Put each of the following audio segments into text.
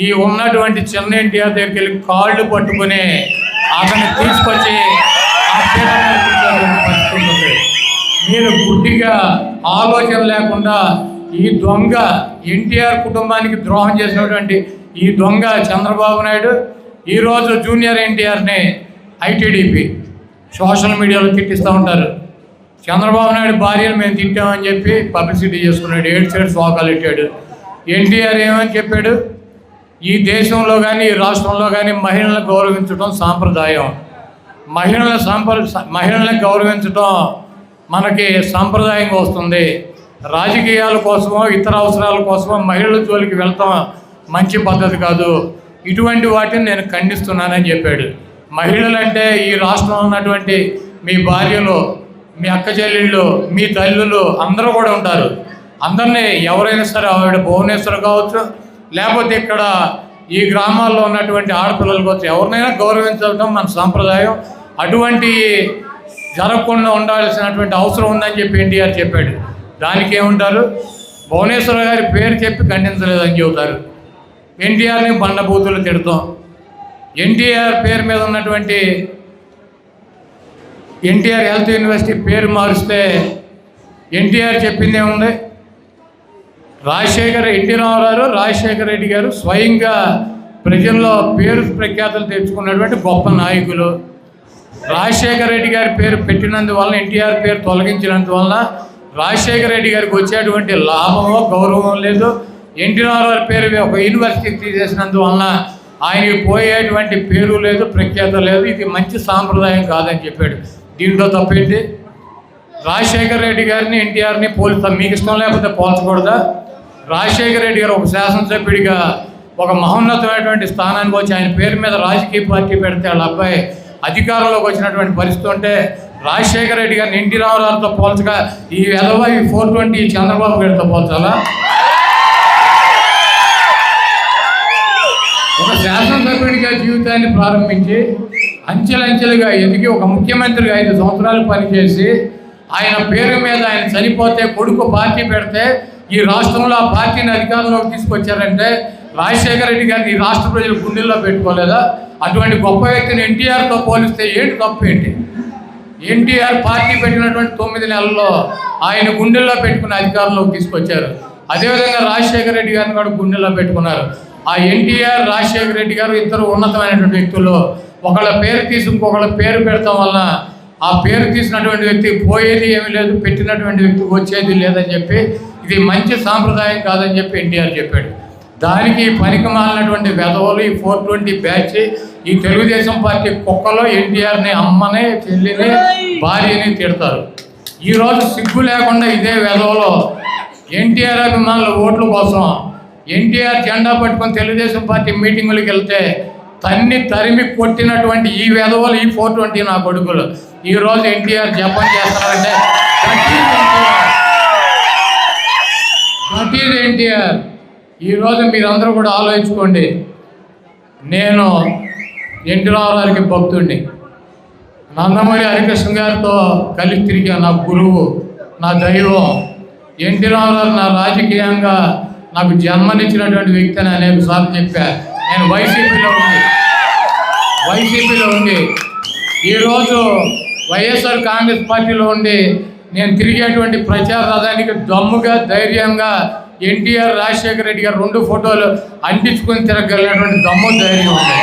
ఈ ఉన్నటువంటి చిన్న ఎన్టీఆర్ దగ్గరికి వెళ్ళి కాళ్ళు పట్టుకుని అతన్ని తీసుకొచ్చి ఆ పీఠ పరిస్థితుంది. మీరు గుడ్డిగా ఆలోచన లేకుండా ఈ దొంగ ఎన్టీఆర్ కుటుంబానికి ద్రోహం చేసినటువంటి ఈ దొంగ చంద్రబాబు నాయుడు ఈరోజు జూనియర్ ఎన్టీఆర్ని ఐటీడీపీ సోషల్ మీడియాలో తిట్టిస్తూ ఉంటారు. చంద్రబాబు నాయుడు భార్యను మేము తిట్టామని చెప్పి పబ్లిసిటీ చేసుకున్నాడు, 7 సైడ్ శోకాలు పెట్టాడు. ఎన్టీఆర్ ఏమని చెప్పాడు, ఈ దేశంలో కానీ ఈ రాష్ట్రంలో కానీ మహిళలను గౌరవించడం సాంప్రదాయం, మహిళలను గౌరవించడం మనకి సాంప్రదాయంగా వస్తుంది. రాజకీయాల కోసమో ఇతర అవసరాల కోసమో మహిళల జోలికి వెళ్తాం మంచి పద్ధతి కాదు, ఇటువంటి వాటిని నేను ఖండిస్తున్నానని చెప్పాడు. మహిళలంటే ఈ రాష్ట్రంలో ఉన్నటువంటి మీ భార్యలు, మీ అక్క చెల్లెళ్ళు, మీ తల్లులు అందరూ కూడా ఉంటారు. అందరినీ ఎవరైనా సరే, ఆవిడ భువనేశ్వర్ కావచ్చు, లేకపోతే ఇక్కడ ఈ గ్రామాల్లో ఉన్నటువంటి ఆడపిల్లల కావచ్చు, ఎవరినైనా గౌరవించడం మన సాంప్రదాయం. అటువంటి జరగకుండా ఉండాల్సినటువంటి అవసరం ఉందని చెప్పి ఎన్టీఆర్ చెప్పాడు. దానికి ఏముంటారు, భువనేశ్వర గారి పేరు చెప్పి ఖండించలేదని చెబుతారు. ఎన్టీఆర్ని బండబూతులు తిడతాం. ఎన్టీఆర్ పేరు మీద ఉన్నటువంటి ఎన్టీఆర్ హెల్త్ యూనివర్సిటీ పేరు మారుస్తే ఎన్టీఆర్ చెప్పింది ఏముంది, ఎన్టీ రామారావు రాజశేఖర రెడ్డి గారు స్వయంగా ప్రజల్లో పేరు ప్రఖ్యాతులు తెచ్చుకున్నటువంటి గొప్ప నాయకులు. రాజశేఖర రెడ్డి గారి పేరు పెట్టినందువల్ల, ఎన్టీఆర్ పేరు తొలగించినందువల్ల రాజశేఖర రెడ్డి గారికి వచ్చేటువంటి లాభమో గౌరవం లేదు. ఎన్టీ రామారావు పేరు ఒక యూనివర్సిటీకి తీసేసినందువల్ల ఆయనకి పోయేటువంటి పేరు లేదు, ప్రఖ్యాత లేదు. ఇది మంచి సాంప్రదాయం కాదని చెప్పాడు. దీంట్లో తప్పేంటి? రాజశేఖర రెడ్డి గారిని ఎన్టీఆర్ని పోల్చుతాం, మీకు ఇష్టం లేకపోతే పోల్చకూడదా? రాజశేఖర రెడ్డి గారు ఒక శాసనసభ్యుడిగా ఒక మహోన్నతమైనటువంటి స్థానానికి వచ్చి ఆయన పేరు మీద రాజకీయ పార్టీ పెడితే వాళ్ళ అబ్బాయి అధికారంలోకి వచ్చినటువంటి పరిస్థితి ఉంటే రాజశేఖర రెడ్డి గారిని ఎన్టీ రామారావుతో పోల్చగా ఈ ఎదవ ఈ 420 చంద్రబాబు గారితో పోల్చాలా? ఒక శాసనసభ్యుడిగా జీవితాన్ని ప్రారంభించి అంచెలంచెలుగా ఎదిగి ఒక ముఖ్యమంత్రిగా 5 సంవత్సరాలు పనిచేసి ఆయన పేరు మీద ఆయన చనిపోతే కొడుకు పార్టీ పెడితే ఈ రాష్ట్రంలో ఆ పార్టీని అధికారంలోకి తీసుకొచ్చారంటే రాజశేఖర రెడ్డి గారిని ఈ రాష్ట్ర ప్రజలు గుండెల్లో పెట్టుకోలేదా? అటువంటి గొప్ప వ్యక్తిని ఎన్టీఆర్తో పోలిస్తే ఏంటి తప్పు ఏంటి? ఎన్టీఆర్ పార్టీ పెట్టినటువంటి 9 నెలల్లో ఆయన గుండెల్లో పెట్టుకుని అధికారంలోకి తీసుకొచ్చారు. అదేవిధంగా రాజశేఖర రెడ్డి గారిని కూడా గుండెల్లో పెట్టుకున్నారు. ఆ ఎన్టీఆర్ రాజశేఖర రెడ్డి గారు ఇద్దరు ఉన్నతమైనటువంటి వ్యక్తులు. ఒకళ్ళ పేరు తీసి ఇంకొకళ్ళ పేరు పెడతాం వలన ఆ పేరు తీసినటువంటి వ్యక్తికి పోయేది ఏమీ లేదు, పెట్టినటువంటి వ్యక్తికి వచ్చేది లేదని చెప్పి ఇది మంచి సాంప్రదాయం కాదని చెప్పి ఎన్టీఆర్ చెప్పాడు. దానికి పనికి మాలినటువంటి వెధవలు ఈ 420 బ్యాచ్, ఈ తెలుగుదేశం పార్టీ కుక్కలో ఎన్టీఆర్ని అమ్మని, చెల్లిని, భార్యని తిడతారు. ఈరోజు సిగ్గు లేకుండా ఇదే వెధవలో ఎన్టీఆర్ అభిమానుల ఓట్ల కోసం ఎన్టీఆర్ జెండా పట్టుకొని తెలుగుదేశం పార్టీ మీటింగులకు వెళ్తే తరిమి కొట్టినటువంటి ఈ వెధవలు ఈ 420 నా కొడుకులు ఈరోజు ఎన్టీఆర్ జపం చేస్తారంటే దట్ ఈజ్ ఎన్టీఆర్. ఈరోజు మీరందరూ కూడా ఆలోచించుకోండి. నేను ఎన్టీ రామారావుకి భక్తుడిని. నందమూరి హరికృష్ణ గారితో కలిసి తిరిగా నా గురువు, నా దైవం. ఎన్టీ రామారావు నా రాజకీయంగా నాకు జన్మనిచ్చినటువంటి వ్యక్తి అని అనేక సార్లు చెప్పా. నేను వైసీపీలో ఉండి ఈరోజు వైఎస్ఆర్ కాంగ్రెస్ పార్టీలో ఉండి నేను తిరిగేటువంటి ప్రచార రథానికి దమ్ముగా, ధైర్యంగా ఎన్టీఆర్ రాజశేఖర రెడ్డి గారు 2 ఫోటోలు అంటించుకొని తిరగలిగినటువంటి దమ్ము, ధైర్యం ఉంది.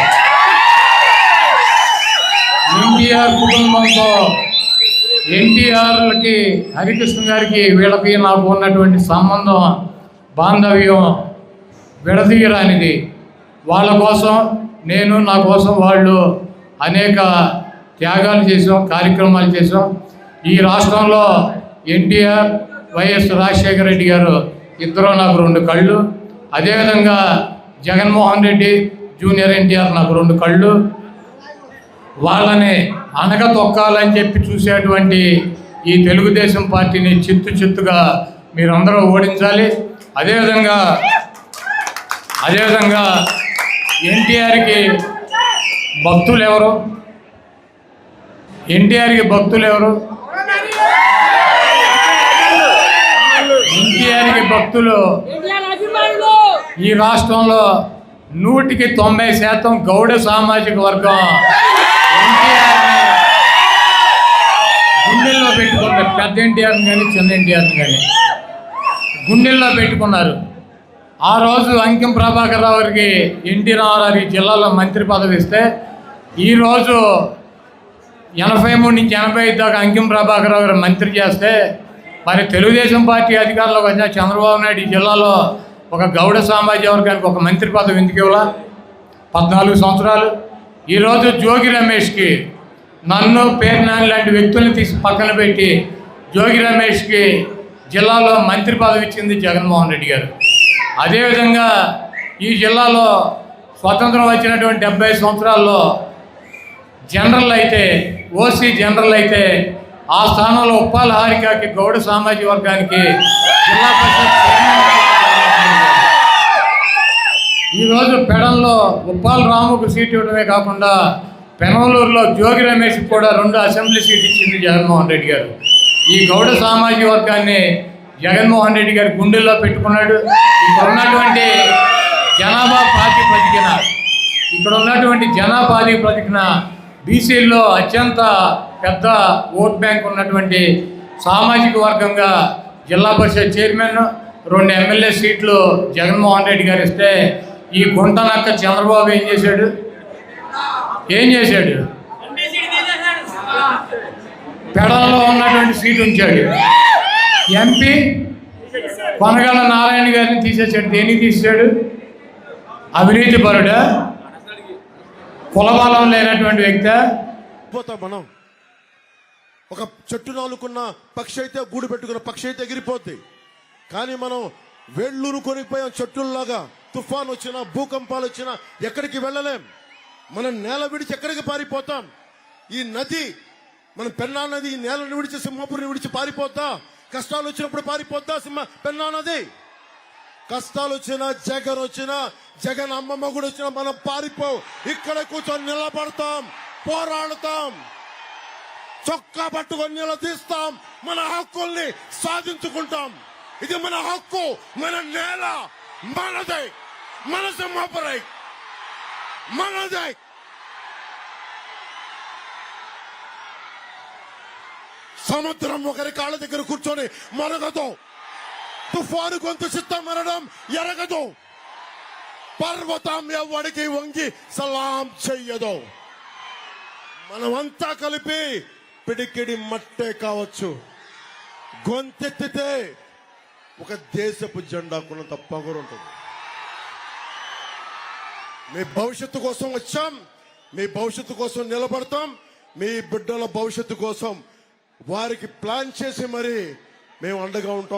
ఎన్టీఆర్ కుటుంబంతో ఎన్టీఆర్లకి, హరికృష్ణ గారికి, వీళ్ళకి నాకు ఉన్నటువంటి సంబంధం, బాంధవ్యం విడదీయరానిది. వాళ్ళ కోసం నేను, నా కోసం వాళ్ళు అనేక త్యాగాలు చేసాం, కార్యక్రమాలు చేసాం. ఈ రాష్ట్రంలో ఎన్టీఆర్, వైఎస్ రాజశేఖర రెడ్డి గారు ఇద్దరు నాకు 2 కళ్ళు. అదేవిధంగా జగన్మోహన్ రెడ్డి, జూనియర్ ఎన్టీఆర్ నాకు 2 కళ్ళు. వాళ్ళని అనగ తొక్కాలని చెప్పి చూసేటువంటి ఈ తెలుగుదేశం పార్టీని చిత్తుగా మీరందరూ ఓడించాలి. అదేవిధంగా ఎన్టీఆర్కి భక్తులు ఎవరు? ఎన్టీఆర్కి భక్తులు ఎవరు? ఎన్టీఆర్కి భక్తులు ఈ రాష్ట్రంలో 190% గౌడ సామాజిక వర్గం ఎన్టీఆర్ని గుండెల్లో పెట్టుకున్నారు. పెద్ద ఎన్టీఆర్ని కానీ చిన్న ఎన్టీఆర్ని కానీ గుండెల్లో పెట్టుకున్నారు. ఆ రోజు అంకిం ప్రభాకర్ రావు గారికి ఎన్టీ రామారావు జిల్లాలో మంత్రి పదవి ఇస్తే ఈరోజు 83 నుంచి 85 దాకా అంకిం ప్రభాకర్ రావు గారు మంత్రి చేస్తే మరి తెలుగుదేశం పార్టీ అధికారంలోకి వచ్చిన చంద్రబాబు నాయుడు ఈ జిల్లాలో ఒక గౌడ సామాజిక వర్గానికి ఒక మంత్రి పదవి ఎందుకు ఇవ్వాల? 14 సంవత్సరాలు. ఈరోజు జోగి రమేష్కి నన్ను పేర్నాని లాంటి వ్యక్తులను తీసి పక్కన పెట్టి జోగి రమేష్కి జిల్లాలో మంత్రి పదవి ఇచ్చింది జగన్మోహన్ రెడ్డి గారు. అదేవిధంగా ఈ జిల్లాలో స్వతంత్రం వచ్చినటువంటి 70 సంవత్సరాల్లో జనరల్ అయితే ఓసీ జనరల్ అయితే ఆ స్థానంలో ఉప్పాల హారికకి గౌడ సామాజిక వర్గానికి జిల్లా పరిషత్ చైర్మన్. ఈరోజు పెడంలో ఉప్పాల రాముకు సీట్ ఇవ్వడమే కాకుండా పెనమలూరులో జోగి రమేష్కి కూడా 2 అసెంబ్లీ సీట్ ఇచ్చింది జగన్మోహన్ రెడ్డి గారు. ఈ గౌడ సామాజిక వర్గాన్ని జగన్మోహన్ రెడ్డి గారి గుండెల్లో పెట్టుకున్నాడు. ఇక్కడ ఉన్నటువంటి జనాభా ప్రాతిపదికన బీసీల్లో అత్యంత పెద్ద ఓట్ బ్యాంక్ ఉన్నటువంటి సామాజిక వర్గంగా జిల్లా పరిషత్ చైర్మన్ 2 ఎమ్మెల్యే సీట్లు జగన్మోహన్ రెడ్డి గారు ఇస్తే ఈ గుంటనక్క చంద్రబాబు ఏం చేశాడు? పెడల్లో ఉన్నటువంటి సీటు ఉంచాడు. ఎంపీ కొనగల నారాయణ గారిని తీసేశాడు. దేనికి తీసాడు? అవినీతి పరుడా? కులబలం లేనటువంటి వ్యక్తి. మనం ఒక చెట్టు నాలుకున్న పక్షి అయితే గూడు పెట్టుకున్న పక్షి అయితే ఎగిరిపోద్ది. కానీ మనం వేళ్ళూరు కొనిపోయాం చెట్టుల్లాగా. తుఫాన్ వచ్చినా భూకంపాలు వచ్చినా ఎక్కడికి వెళ్ళలేం. మనం నేల విడిచి ఎక్కడికి పారిపోతాం? ఈ నది మన పెన్నా నది ఈ నేలను విడిచి సింహపురిని విడిచి పారిపోద్దా? కష్టాలు వచ్చినప్పుడు పారిపోద్దా పెన్నా నది? కష్టాలు వచ్చినా జగన్ వచ్చినా జగన్ అమ్మమ్మ కూడా వచ్చినా మనం పారిపోం. ఇక్కడ కూర్చొని నిలబడతాం, పోరాడతాం, చొక్కా పట్టుకొని నిలదీస్తాం, మన హక్కుల్ని సాధించుకుంటాం. ఇది మన హక్కు, మన నేల మనదే, మన సింహపురై మనదే. సముద్రం ఒకరి కాళ్ళ దగ్గర కూర్చొని మరగదు. తుఫాను గొంతు చిత్త మరణం ఎరగదు. పర్వతం ఎవడికి వంగి సలాం చెయ్యదు. మనమంతా కలిపి పిడికిడి మట్టే కావచ్చు, గొంతెత్తితే ఒక దేశపు జెండాకున్నంత పొగరు ఉంటుంది. మీ భవిష్యత్తు కోసం వచ్చాం, మీ భవిష్యత్తు కోసం నిలబడతాం. మీ బిడ్డల భవిష్యత్తు కోసం వారికి ప్లాన్ చేసి మరి మేము అండగా ఉంటాం.